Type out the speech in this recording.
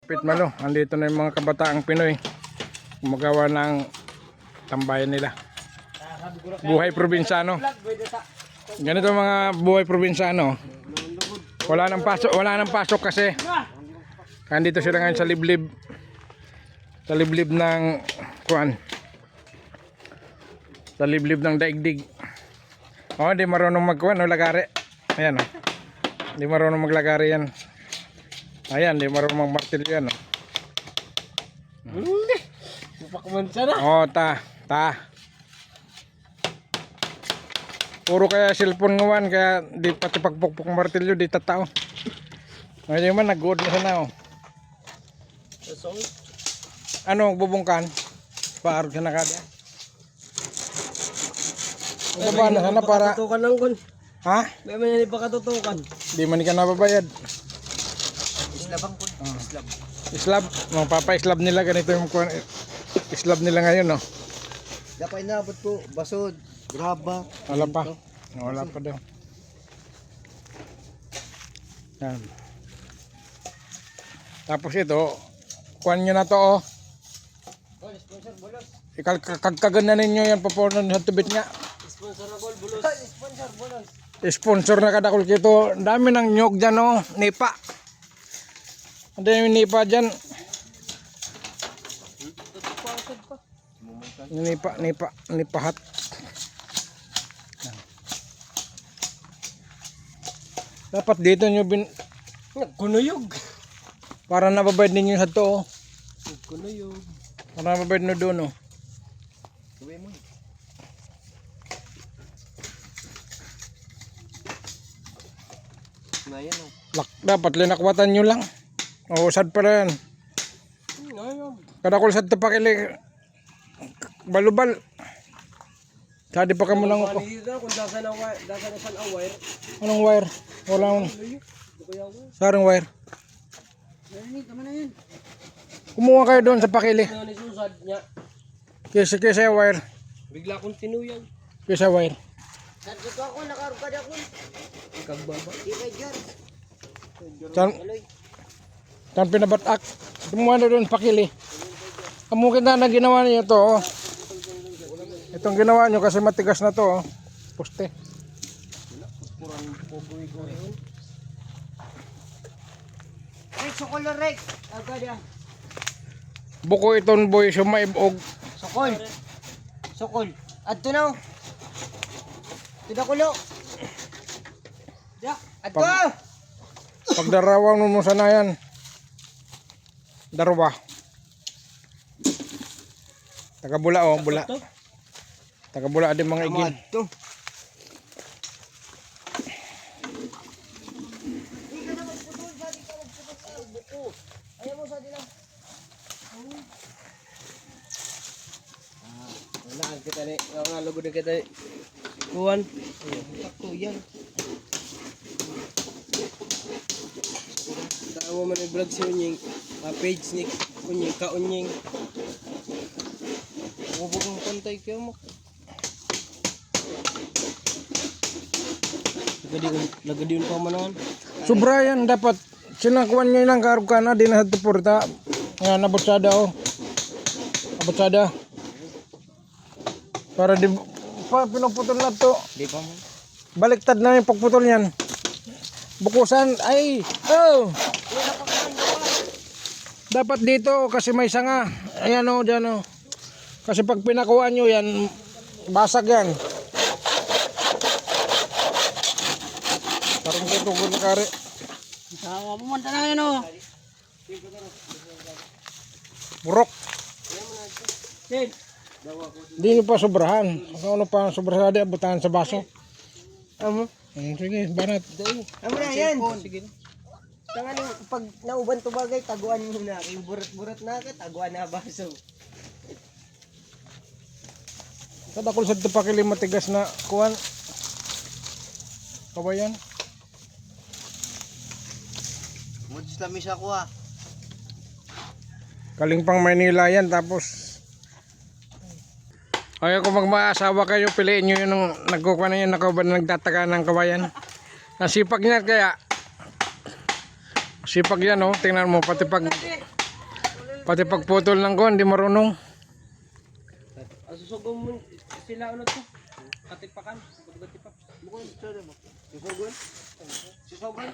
Pit Malo, andito na yung mga kabataang Pinoy gumagawa ng tambayan nila. Buhay probinsyano. Ganito mga buhay probinsyano. Wala nang pasok kasi andito sila ngayon sa liblib. Sa liblib ng kuan. Sa liblib ng daigdig. Oh, di marunong magkuan, no, lagari. Ayan, oh. Di marunong maglagari yan. Ayan, di marunong magmartilyo yan, oh. Hindi. Mapakamansa na. Oh, ta. Puro kaya cellphone ngawan, kaya di pati pagpukpuk martilyo, di tatao. Ngayon man, nag-good na sana, oh. Ano, bubungkan? Paarog ka na kada. Ito ba na sana para... Tutukan lang kun. Ha? May man pa katutukan. Di man ka nababayad. Islabang kun. Islab. Islab, magpapa-islab nila, ganito yung islab nila ngayon, no? Dapat inabot po, basod, graba. Wala pa. Wala pa daw. Yan. Tapos ito, kuhan nyo na to, oh. Sponsor bulos. Ikagkagan na ninyo yan, papunan sa tubit nga. Sponsor bulos. Sponsor bulos. Sponsor na kadakol kito. Dami ng nyog dyan, oh. Nipa. Ang dami nipa dyan. Nipahat. Dapat dito nyo Nagkunuyog. para nababayad ninyo sa to, oh. Nagkunuyog. Para nababayad nyo doon, oh. Tuwi mo. Na yan, oh. Dapat linakwatan nyo lang. O, sad pala yan. Ngayon. Kadakol sad to pakili. Balubal. Sadi pa ka mo lang ako. Kung dasan ang wire. Anong wire? Wala akong. Sarang wire. Tama na yan. Kumuha kayo doon sa pakili. Ano ni susad niya. Kesa wire. Bigla kong tinuyan. Kesa wire. Nandito ako, nakarugad ako. Ikagbaba. Ikay dyan. Saan pinabatak? Kumuha na doon sa pakili. Kamukin na ginawa niyo to, oh. Itong ginawa nyo kasi matigas na to, oh. Poste. Rex, sokol na Rex. Agad yan. Buko iton boy sumaibog. Sokol. Sokol. Adto na. Tidak kulo. Ya, adto. Pagdarawan mo sana yan. Darwa. Tagabula, oh, bula. Tagabula din mga igin. Adto. Ayaw mo sa dilang. Wala kita ni, nga lugod na kita. Kuwan. Sakto yan. Tao mo man yung vlog si Unying. Page ni Unying, ka-Unying. Hubog ng kontay kayo mo. Lagadi yun pa manahan. Sobra yan, dapat sinakuan nyo lang karog ka na, di na sa tupurta. Nga, nabutsada, oh. Nabutsada. Para di, pinuputol na to. Di pa mo. Baliktad na yung pagputol yan. Bukusan, ay, oh! Dapat dito, kasi may sanga. Ayan, oh, dyan, oh. Kasi pag pinakuha nyo yan, basag yan. Parang dito, gulong kari. Tawa mo man na yan, oh. Burok. Din. Di nyo pa sobrahan. Ano pa sobrahan, di abutahan sa baso. Amo. Sige, banat. Amo na yan. Sige. Tangan pag nauban to bagay, taguan mo na. Yung burat-burat na ka, taguan na baso. Kadakol sa ito pakili matigas na kuwan. Kabayan. Mudis lamis ako ah. Kaling pang Maynila yan, tapos ay kung magmaasawa kayo, piliin nyo yun ng nagkukuha na yun, nagtataga ng kabayan. Nasipag niya kaya. Sipag yan, oh. Tingnan mo, pati pag Pati pagputol ng kuwan, di marunong. Asusugong mo sila ano to? Katipakan, pagkatipak. Bukod, sorry mo. Susugon? Susugon?